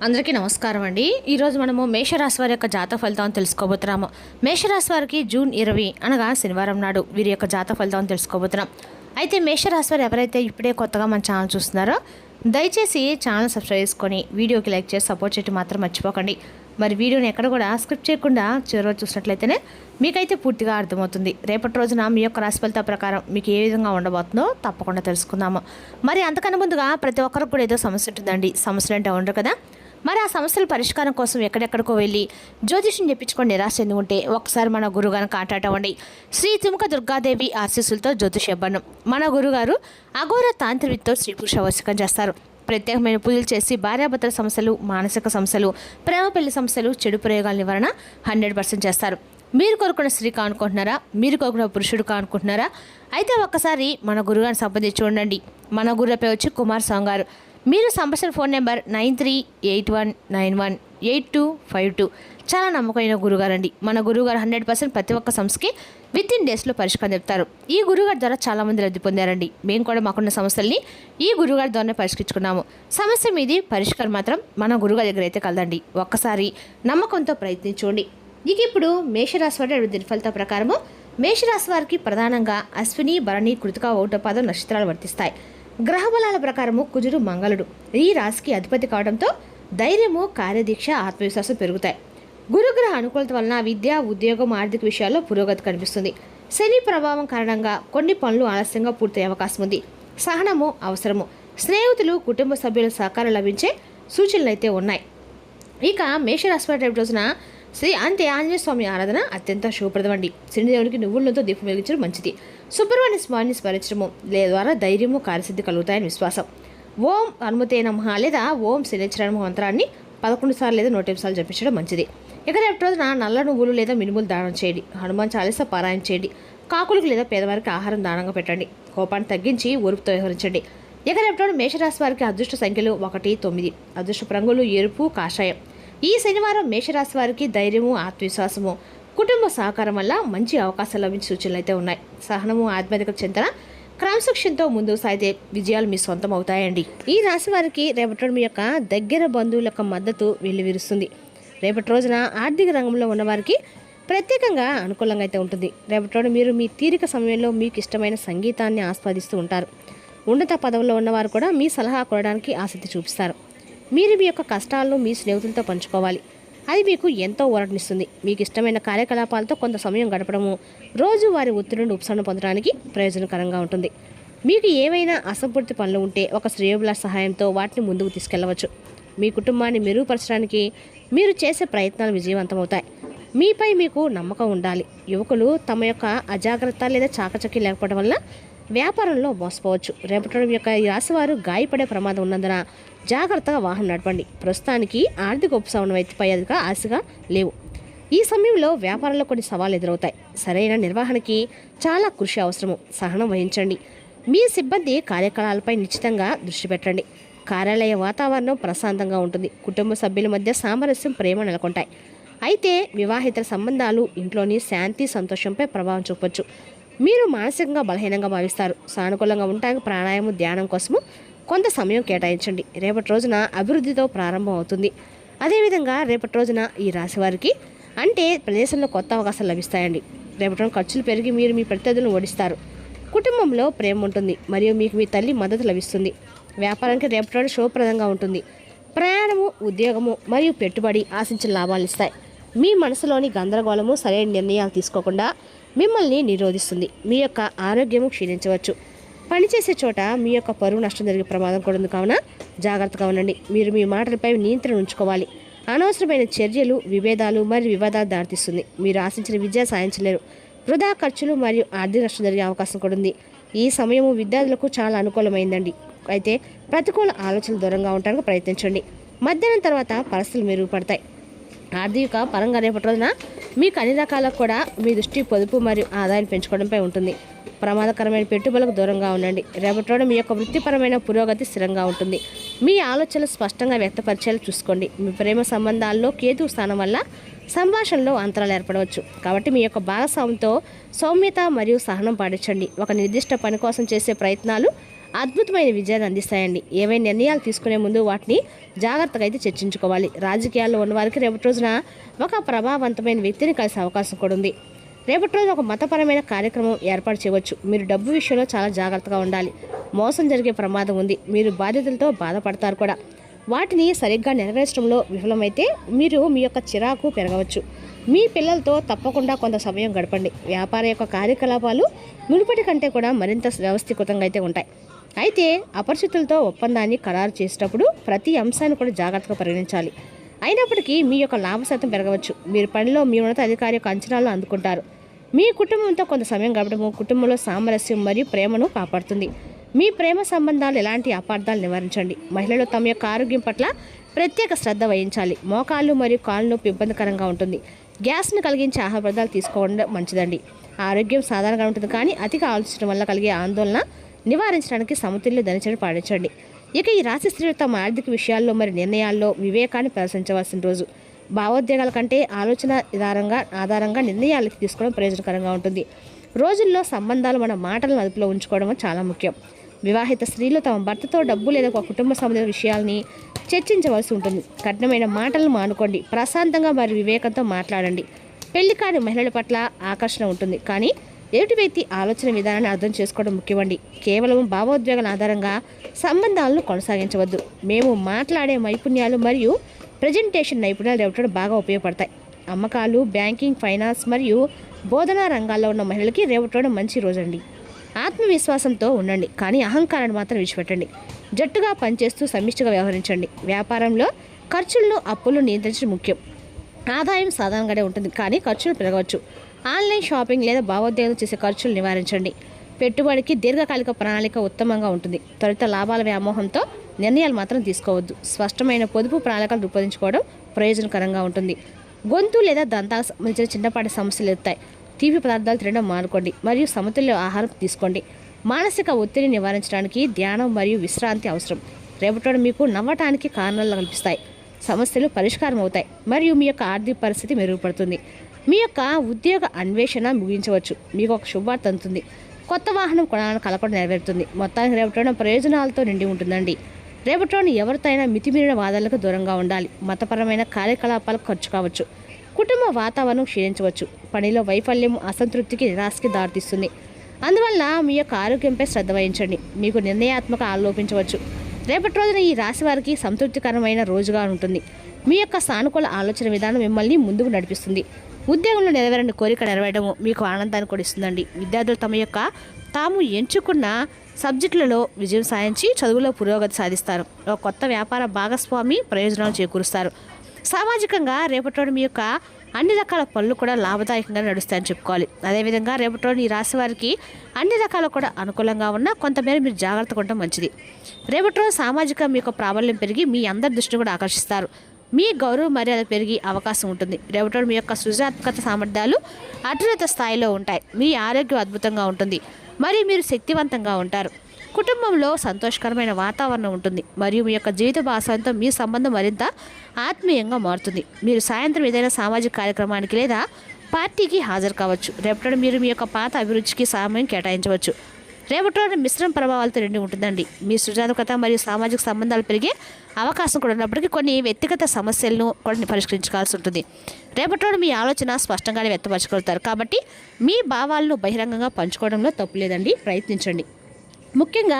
అందరికీ నమస్కారం అండి. ఈరోజు మనము మేషరాశి వారి యొక్క జాతక ఫలితాలను తెలుసుకోబోతున్నాము. మేషరాశి వారికి జూన్ 20 అనగా శనివారం నాడు వీరి యొక్క జాతక ఫలితాలను తెలుసుకోబోతున్నాం. అయితే మేషరాశి వారు ఎవరైతే ఇప్పుడే కొత్తగా మన ఛానల్ చూస్తున్నారో దయచేసి ఛానల్ సబ్స్క్రైబ్ చేసుకొని వీడియోకి లైక్ చేసి సపోర్ట్ చేయడం మాత్రం మర్చిపోకండి. మరి వీడియోని ఎక్కడ కూడా స్క్రిప్ట్ చేయకుండా చివరి చూసినట్లయితేనే మీకైతే పూర్తిగా అర్థమవుతుంది. రేపటి రోజున మీ యొక్క రాశి ఫలితాల ప్రకారం మీకు ఏ విధంగా ఉండబోతుందో తప్పకుండా తెలుసుకుందాము. మరి అంతకన్నా ముందుగా ప్రతి ఒక్కరికి కూడా ఏదో సమస్య ఉంటుందండి. సమస్యలు అంటే ఉండరు కదా. మరి ఆ సమస్యల పరిష్కారం కోసం ఎక్కడెక్కడికో వెళ్ళి జ్యోతిష్యం చెప్పించుకొని నిరాశ చెంది ఉంటే ఒకసారి మన గురుగారిని కాంటాక్ట్ అవ్వండి. శ్రీ తుముక దుర్గాదేవి ఆశీస్సులతో జ్యోతిష్యబ్బనం. మన గురుగారు అఘోర తాంత్రికతో స్త్రీ పురుష వశీకరణ చేస్తారు. ప్రత్యేకమైన పూజలు చేసి భార్యాభర్తల సమస్యలు, మానసిక సమస్యలు, ప్రేమ పెళ్లి సమస్యలు, చెడు ప్రయోగాల నివారణ 100% చేస్తారు. మీరు కోరుకున్న స్త్రీ కానుకుంటున్నారా? మీరు కోరుకున్న పురుషుడు కానుకుంటున్నారా? అయితే ఒక్కసారి మన గురుగారిని సంప్రదించి చూడండి. మన గురువు పేరు వచ్చి కుమార్ స్వామి గారు. మీరు సంభాషణ ఫోన్ నెంబర్ 9381918252. చాలా నమ్మకమైన గురుగారండి. మన గురుగారు 100% ప్రతి ఒక్క సమస్యకి వితిన్ డేస్లో పరిష్కారం చెప్తారు. ఈ గురుగారి ద్వారా చాలామంది లబ్ధి పొందారండి. మేము కూడా మాకున్న సమస్యల్ని ఈ గురుగారి ద్వారానే పరిష్కరించుకున్నాము. సమస్య మీది పరిష్కారం మాత్రం మన గురుగారి దగ్గర అయితే కలదండి. ఒక్కసారి నమ్మకంతో ప్రయత్నించండి. ఇక ఇప్పుడు మేషరాశి వారి దిన ఫలితాల ప్రకారము మేషరాశి వారికి ప్రధానంగా అశ్విని, భరణి, కృతిక, ఔటపాదం నక్షత్రాలు వర్తిస్తాయి. గ్రహబలాల ప్రకారము కుజుడు, మంగళుడు ఈ రాశికి అధిపతి కావడంతో ధైర్యము, కార్యదీక్ష, ఆత్మవిశ్వాసం పెరుగుతాయి. గురుగ్రహ అనుకూలత వలన విద్య, ఉద్యోగం, ఆర్థిక విషయాల్లో పురోగతి కనిపిస్తుంది. శని ప్రభావం కారణంగా కొన్ని పనులు ఆలస్యంగా పూర్తయ్యే అవకాశం ఉంది. సహనము అవసరము. స్నేహితులు, కుటుంబ సభ్యుల సహకారం లభించే సూచనలు అయితే ఉన్నాయి. ఇక మేషరాశి వారి రోజున శ్రీ అంతే ఆంజనేయ స్వామి ఆరాధన అత్యంత శుభప్రదమండి. శనిదేవునికి నువ్వులతో దీపం వెలిగించడం మంచిది. సుబ్రహ్మణ్య స్వామిని స్మరించడము ద్వారా ధైర్యము, కార్యసిద్ధి కలుగుతాయని విశ్వాసం. ఓం హనుమతే నమః లేదా ఓం శనిచరణ మంత్రాన్ని 11 సార్లు లేదా 108 సార్లు జపించడం మంచిది. ఇక రేపు రోజున నల్ల నువ్వులు లేదా మినుములు దానం చేయండి. హనుమాన్ చాలీసా పారాయణ చేయండి. కాకులకు లేదా పేదవారికి ఆహారం దానంగా పెట్టండి. కోపాన్ని తగ్గించి ఓర్పుతో వ్యవహరించండి. ఇక రేపు రోజు మేషరాశి వారికి అదృష్ట సంఖ్యలు 1, 9. అదృష్ట రంగులు ఎరుపు, కాషాయం. ఈ శనివారం మేషరాశి వారికి ధైర్యము, ఆత్మవిశ్వాసము, కుటుంబ సహకారం వల్ల మంచి అవకాశాలు లభించే సూచనలు అయితే ఉన్నాయి. సహనము, ఆత్మీయత చింతన, క్రమశిక్షణతో ముందుకు సాగితే విజయాలు మీ సొంతం అవుతాయండి. ఈ రాశి వారికి రేపటి మీ యొక్క దగ్గర బంధువుల యొక్క మద్దతు వెల్లివిరుస్తుంది. రేపటి రోజున ఆర్థిక రంగంలో ఉన్నవారికి ప్రత్యేకంగా అనుకూలంగా అయితే ఉంటుంది. రేపటి రోజు మీరు మీ తీరిక సమయంలో మీకు ఇష్టమైన సంగీతాన్ని ఆస్వాదిస్తూ ఉంటారు. ఉన్నత పదవుల్లో ఉన్నవారు కూడా మీ సలహా కోరడానికి ఆసక్తి చూపిస్తారు. మీరు మీ యొక్క కష్టాలను మీ స్నేహితులతో పంచుకోవాలి. అది మీకు ఎంతో ఊరటనిస్తుంది. మీకు ఇష్టమైన కార్యకలాపాలతో కొంత సమయం గడపడము రోజు వారి ఒత్తిడి నుండి ఉపశమనం పొందడానికి ప్రయోజనకరంగా ఉంటుంది. మీకు ఏవైనా అసంపూర్తి పనులు ఉంటే ఒక శ్రేయోభిలాష సహాయంతో వాటిని ముందుకు తీసుకెళ్లవచ్చు. మీ కుటుంబాన్ని మెరుగుపరచడానికి మీరు చేసే ప్రయత్నాలు విజయవంతమవుతాయి. మీపై మీకు నమ్మకం ఉండాలి. యువకులు తమ యొక్క అజాగ్రత్త లేదా చాకచక్యం లేకపోవడం వల్ల వ్యాపారంలో మోసపోవచ్చు. రేపటి యొక్క ఈ రాశివారు గాయపడే ప్రమాదం ఉన్నందున జాగ్రత్తగా వాహనం నడపండి. ప్రస్తుతానికి ఆర్థిక ఉపశమనం పై అదిగా ఆశగా లేవు. ఈ సమయంలో వ్యాపారంలో కొన్ని సవాళ్లు ఎదురవుతాయి. సరైన నిర్వహణకి చాలా కృషి అవసరము. సహనం వహించండి. మీ సిబ్బంది కార్యకలాపాలపై నిశ్చితంగా దృష్టి పెట్టండి. కార్యాలయ వాతావరణం ప్రశాంతంగా ఉంటుంది. కుటుంబ సభ్యుల మధ్య సామరస్యం, ప్రేమ నెలకొంటాయి. అయితే వివాహిత సంబంధాలు ఇంట్లోని శాంతి, సంతోషంపై ప్రభావం చూపవచ్చు. మీరు మానసికంగా బలహీనంగా భావిస్తారు. సానుకూలంగా ఉండడానికి ప్రాణాయామం, ధ్యానం కోసము కొంత సమయం కేటాయించండి. రేపటి రోజున అభివృద్ధితో ప్రారంభం అవుతుంది. అదేవిధంగా రేపటి రోజున ఈ రాశి వారికి అంటే ప్రదేశంలో కొత్త అవకాశాలు లభిస్తాయండి. రేపటి రోజు ఖర్చులు పెరిగి మీరు మీ ప్రత్యర్థులను ఓడిస్తారు. కుటుంబంలో ప్రేమ ఉంటుంది మరియు మీకు మీ తల్లి మద్దతు లభిస్తుంది. వ్యాపారానికి రేపటి రోజు శుభప్రదంగా ఉంటుంది. ప్రయాణము, ఉద్యోగము మరియు పెట్టుబడి ఆశించిన లాభాలు ఇస్తాయి. మీ మనసులోని గందరగోళము సరైన నిర్ణయాలు తీసుకోకుండా మిమ్మల్ని నిరోధిస్తుంది. మీ యొక్క ఆరోగ్యము క్షీణించవచ్చు. పనిచేసే చోట మీ యొక్క పరువు నష్టం జరిగే ప్రమాదం కూడా ఉంది. కావున జాగ్రత్తగా ఉండండి. మీరు మీ మాటలపై నియంత్రణ ఉంచుకోవాలి. అనవసరమైన చర్యలు, విభేదాలు మరియు వివాదాలు దారితీస్తుంది. మీరు ఆశించిన విద్య సాధించలేరు. వృధా ఖర్చులు మరియు ఆర్థిక నష్టం జరిగే అవకాశం కూడా ఉంది. ఈ సమయము విద్యార్థులకు చాలా అనుకూలమైందండి. అయితే ప్రతికూల ఆలోచనలు దూరంగా ఉండడానికి ప్రయత్నించండి. మధ్యాహ్నం తర్వాత పరిస్థితులు మెరుగుపడతాయి. ఆర్థిక పరంగా రేపటి రోజున మీకు అన్ని రకాలకు కూడా మీ దృష్టి పొదుపు మరియు ఆదాయం పెంచుకోవడంపై ఉంటుంది. ప్రమాదకరమైన పెట్టుబడులకు దూరంగా ఉండండి. రేపటి రోజు మీ యొక్క వృత్తిపరమైన పురోగతి స్థిరంగా ఉంటుంది. మీ ఆలోచనలు స్పష్టంగా వ్యక్తపరిచేలా చూసుకోండి. మీ ప్రేమ సంబంధాల్లో కేతు స్థానం వల్ల సంభాషణలో అంతరాలు ఏర్పడవచ్చు. కాబట్టి మీ యొక్క భాగస్వామితో సౌమ్యత మరియు సహనం పాటించండి. ఒక నిర్దిష్ట పని కోసం చేసే ప్రయత్నాలు అద్భుతమైన విజయాన్ని అందిస్తాయండి. ఏవైనా నిర్ణయాలు తీసుకునే ముందు వాటిని జాగ్రత్తగా అయితే చర్చించుకోవాలి. రాజకీయాల్లో ఉన్నవారికి రేపటి రోజున ఒక ప్రభావవంతమైన వ్యక్తిని కలిసే అవకాశం కూడా ఉంది. రేపటి రోజున ఒక మతపరమైన కార్యక్రమం ఏర్పాటు చేయవచ్చు. మీరు డబ్బు విషయంలో చాలా జాగ్రత్తగా ఉండాలి. మోసం జరిగే ప్రమాదం ఉంది. మీరు బాధ్యతలతో బాధపడతారు కూడా. వాటిని సరిగ్గా నెరవేర్చడంలో విఫలమైతే మీరు మీ యొక్క చిరాకు పెరగవచ్చు. మీ పిల్లలతో తప్పకుండా కొంత సమయం గడపండి. వ్యాపార యొక్క కార్యకలాపాలు మునుపటి కంటే కూడా మరింత వ్యవస్థీకృతంగా అయితే ఉంటాయి. అయితే అపరిచితులతో ఒప్పందాన్ని ఖరారు చేసేటప్పుడు ప్రతి అంశాన్ని కూడా జాగ్రత్తగా పరిగణించాలి. అయినప్పటికీ మీ యొక్క లాభ శాతం పెరగవచ్చు. మీరు పనిలో మీ ఉన్నత అధికారి యొక్క అంచనాలను అందుకుంటారు. మీ కుటుంబంతో కొంత సమయం గడపడము కుటుంబంలో సామరస్యం మరియు ప్రేమను కాపాడుతుంది. మీ ప్రేమ సంబంధాలు ఎలాంటి అపార్థాలు నివారించండి. మహిళలు తమ యొక్క ఆరోగ్యం పట్ల ప్రత్యేక శ్రద్ధ వహించాలి. మోకాళ్ళు మరియు కాళ్ళు నొప్పి ఇబ్బందికరంగా ఉంటుంది. గ్యాస్ను కలిగించే ఆహార పదార్థాలు తీసుకోవడం మంచిదండి. ఆరోగ్యం సాధారణంగా ఉంటుంది, కానీ అతిగా ఆలోచించడం వల్ల కలిగే ఆందోళన నివారించడానికి సమతుల్య దినచర్యను పాటించండి. ఇక ఈ రాశి స్త్రీలు తమ ఆర్థిక విషయాల్లో మరి నిర్ణయాల్లో వివేకాన్ని ప్రదర్శించవలసిన రోజు. భావోద్వేగాల కంటే ఆలోచన ఆధారంగా నిర్ణయాలు తీసుకోవడం ప్రయోజనకరంగా ఉంటుంది. రోజుల్లో సంబంధాలు మన మాటలను అదుపులో ఉంచుకోవడం చాలా ముఖ్యం. వివాహిత స్త్రీలు తమ భర్తతో డబ్బు లేదా ఒక కుటుంబ సంబంధ విషయాల్ని చర్చించవలసి ఉంటుంది. కఠినమైన మాటలను మానుకోండి. ప్రశాంతంగా మరియు వివేకంతో మాట్లాడండి. పెళ్లి కాని మహిళల పట్ల ఆకర్షణ ఉంటుంది, కానీ ఎదుటి వ్యక్తి ఆలోచన విధానాన్ని అర్థం చేసుకోవడం ముఖ్యమండి. కేవలం భావోద్వేగాల ఆధారంగా సంబంధాలను కొనసాగించవద్దు. మేము మాట్లాడే నైపుణ్యాలు మరియు ప్రజెంటేషన్ నైపుణ్యాలు రేపటి బాగా ఉపయోగపడతాయి. అమ్మకాలు, బ్యాంకింగ్, ఫైనాన్స్ మరియు బోధనా రంగాల్లో ఉన్న మహిళలకి రేపటి మంచి రోజండి. ఆత్మవిశ్వాసంతో ఉండండి, కానీ అహంకారాన్ని మాత్రం విడిచిపెట్టండి. జట్టుగా పనిచేస్తూ సమిష్టిగా వ్యవహరించండి. వ్యాపారంలో ఖర్చులను, అప్పులను నియంత్రించడం ముఖ్యం. ఆదాయం సాధారణంగానే ఉంటుంది, కానీ ఖర్చులు పెరగవచ్చు. ఆన్లైన్ షాపింగ్ లేదా భావోద్వేగం చేసే ఖర్చులు నివారించండి. పెట్టుబడికి దీర్ఘకాలిక ప్రణాళిక ఉత్తమంగా ఉంటుంది. త్వరిత లాభాల వ్యామోహంతో నిర్ణయాలు మాత్రం తీసుకోవద్దు. స్పష్టమైన పొదుపు ప్రణాళికలు రూపొందించుకోవడం ప్రయోజనకరంగా ఉంటుంది. గొంతు లేదా దంతాలకు సంబంధించిన చిన్నపాటి సమస్యలు ఎత్తాయి. తీపి పదార్థాలు తినడం మానుకోండి మరియు సమతుల్య ఆహారం తీసుకోండి. మానసిక ఒత్తిడిని నివారించడానికి ధ్యానం మరియు విశ్రాంతి అవసరం. రేపటి మీకు నవ్వటానికి కారణాలు కల్పిస్తాయి. సమస్యలు పరిష్కారం అవుతాయి మరియు మీ యొక్క ఆర్థిక పరిస్థితి మెరుగుపడుతుంది. మీ యొక్క ఉద్యోగ అన్వేషణ ముగించవచ్చు. మీకు ఒక శుభవార్త అందుతుంది. కొత్త వాహనం కొనాలని కలపడం నెరవేరుతుంది. మొత్తానికి రేపటి ప్రయోజనాలతో నిండి ఉంటుందండి. రేపటి ఎవరితో అయినా మితిమీరిన వాదనలకు దూరంగా ఉండాలి. మతపరమైన కార్యకలాపాలకు ఖర్చు కావచ్చు. కుటుంబ వాతావరణం క్షీణించవచ్చు. పనిలో వైఫల్యం అసంతృప్తికి, నిరాశకి దారితీస్తుంది. అందువల్ల మీ యొక్క ఆరోగ్యంపై శ్రద్ధ వహించండి. మీకు నిర్ణయాత్మక ఆలోపించవచ్చు. రేపటి రోజున ఈ రాశి వారికి సంతృప్తికరమైన రోజుగా ఉంటుంది. మీ యొక్క సానుకూల ఆలోచన విధానం మిమ్మల్ని ముందుకు నడిపిస్తుంది. ఉద్యోగంలో నెరవేరని కోరిక నెరవేరడము మీకు ఆనందాన్ని కూడా ఇస్తుందండి. విద్యార్థులు తాము ఎంచుకున్న సబ్జెక్టులలో విజయం సాధించి చదువులో పురోగతి సాధిస్తారు. ఒక కొత్త వ్యాపార భాగస్వామి ప్రయోజనాలు చేకూరుస్తారు. సామాజికంగా రేపటి మీ యొక్క అన్ని రకాల పనులు కూడా లాభదాయకంగా నడుస్తాయని చెప్పుకోవాలి. అదేవిధంగా రేపటి ఈ రాశి వారికి అన్ని రకాలు కూడా అనుకూలంగా ఉన్న కొంతమేర మీరు జాగ్రత్తగా ఉండటం మంచిది. రేపటి రోజు సామాజిక మీ యొక్క ప్రాబల్యం పెరిగి మీ అందరి దృష్టిని కూడా ఆకర్షిస్తారు. మీ గౌరవ మర్యాద పెరిగి అవకాశం ఉంటుంది. రేపటి మీ యొక్క సృజనాత్మకత సామర్థ్యాలు అత్యున్నత స్థాయిలో ఉంటాయి. మీ ఆరోగ్యం అద్భుతంగా ఉంటుంది మరియు మీరు శక్తివంతంగా ఉంటారు. కుటుంబంలో సంతోషకరమైన వాతావరణం ఉంటుంది మరియు మీ యొక్క జీవిత భాగస్వామితో మీ సంబంధం మరింత ఆత్మీయంగా మారుతుంది. మీరు సాయంత్రం ఏదైనా సామాజిక కార్యక్రమానికి లేదా పార్టీకి హాజరు కావచ్చు. రేపటి మీరు మీ యొక్క పాత అభిరుచికి సమయం కేటాయించవచ్చు. రేపటి మిశ్రమ ప్రభావాలతో నిండి ఉంటుందండి. మీ సృజనాత్మకత మరియు సామాజిక సంబంధాలు పెరిగే అవకాశం కూడా ఉన్నప్పటికీ కొన్ని వ్యక్తిగత సమస్యలను కూడా పరిష్కరించుకోవాల్సి ఉంటుంది. రేపటి మీ ఆలోచన స్పష్టంగానే వ్యక్తపరచగలుగుతారు, కాబట్టి మీ భావాలను బహిరంగంగా పంచుకోవడంలో తప్పు లేదండి. ప్రయత్నించండి. ముఖ్యంగా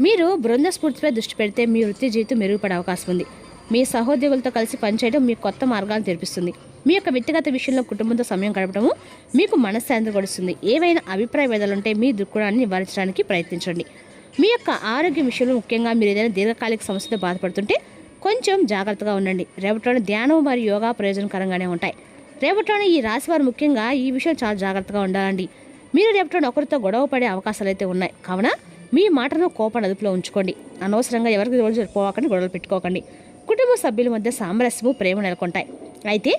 మీరు బృంద స్ఫూర్తిపై దృష్టి పెడితే మీ వృత్తి జీవితం మెరుగుపడే అవకాశం ఉంది. మీ సహోద్యోగులతో కలిసి పనిచేయడం మీకు కొత్త మార్గాలను తెరిపిస్తుంది. మీ యొక్క వ్యక్తిగత విషయంలో కుటుంబంతో సమయం గడపడము మీకు మనశ్శాంతి గడుస్తుంది. ఏవైనా అభిప్రాయ భేదాలు ఉంటే మీ దృక్కోణాన్ని నివారించడానికి ప్రయత్నించండి. మీ యొక్క ఆరోగ్య విషయంలో ముఖ్యంగా మీరు ఏదైనా దీర్ఘకాలిక సమస్యతో బాధపడుతుంటే కొంచెం జాగ్రత్తగా ఉండండి. రేపటిలోని ధ్యానం మరియు యోగా ప్రయోజనకరంగానే ఉంటాయి. రేపటిలోని ఈ రాశి వారు ముఖ్యంగా ఈ విషయం చాలా జాగ్రత్తగా ఉండాలండి. మీరు రేపటిలోని ఒకరితో గొడవ పడే అవకాశాలు అయితే ఉన్నాయి, కావున మీ మాటను కోపాన్ని అదుపులో ఉంచుకోండి. అనవసరంగా ఎవరికి రోజు జరిపోకండి, గొడవలు పెట్టుకోకండి. కుటుంబ సభ్యుల మధ్య సామరస్యము, ప్రేమ నెలకొంటాయి. అయితే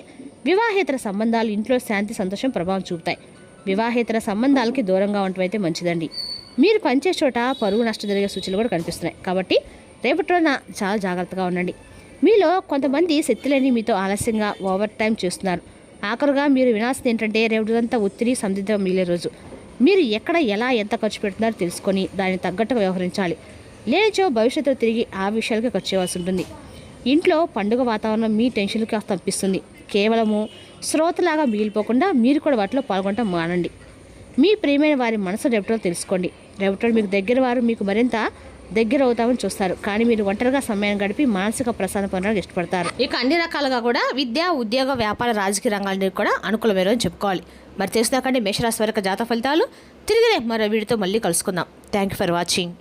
వివాహేతర సంబంధాలు ఇంట్లో శాంతి, సంతోషం ప్రభావం చూపుతాయి. వివాహేతర సంబంధాలకి దూరంగా ఉండటం అయితే మంచిదండి. మీరు పనిచేసే చోట పరువు నష్టం జరిగే సూచనలు కూడా కనిపిస్తున్నాయి, కాబట్టి రేపటి రోజున చాలా జాగ్రత్తగా ఉండండి. మీలో కొంతమంది శక్తులని మీతో ఆలస్యంగా ఓవర్ టైం చేస్తున్నారు. ఆఖరుగా మీరు వినాల్సింది ఏంటంటే రేపటిదంతా ఒత్తిడి సందిగ్ధం మిగిలే రోజు. మీరు ఎక్కడ ఎలా ఎంత ఖర్చు పెడుతున్నారో తెలుసుకొని దానికి తగ్గట్టుగా వ్యవహరించాలి. లేనిచో భవిష్యత్తులో తిరిగి ఆ విషయాలకే ఖర్చు చేయాల్సి ఉంటుంది. ఇంట్లో పండుగ వాతావరణం మీ టెన్షన్కి తప్పిస్తుంది. కేవలము శ్రోతలాగా మిగిలిపోకుండా మీరు కూడా వాటిలో పాల్గొనడం మానండి. మీ ప్రియమైన వారి మనసు రేపటిలో తెలుసుకోండి. రేపటి మీకు దగ్గర వారు మీకు మరింత దగ్గర అవుతామని చూస్తారు, కానీ మీరు ఒంటరిగా సమయం గడిపి మానసిక ప్రశాంతత పొందడానికి ఇష్టపడతారు. ఇక అన్ని రకాలుగా కూడా విద్య, ఉద్యోగ, వ్యాపార, రాజకీయ రంగాలని కూడా అనుకూలమైన చెప్పుకోవాలి. మరి తెలుసుదాకండి మేషరాశి వరకు జాతక ఫలితాలు. తిరిగి రేపు మరో వీడితో మళ్ళీ కలుసుకుందాం. Thank you for watching.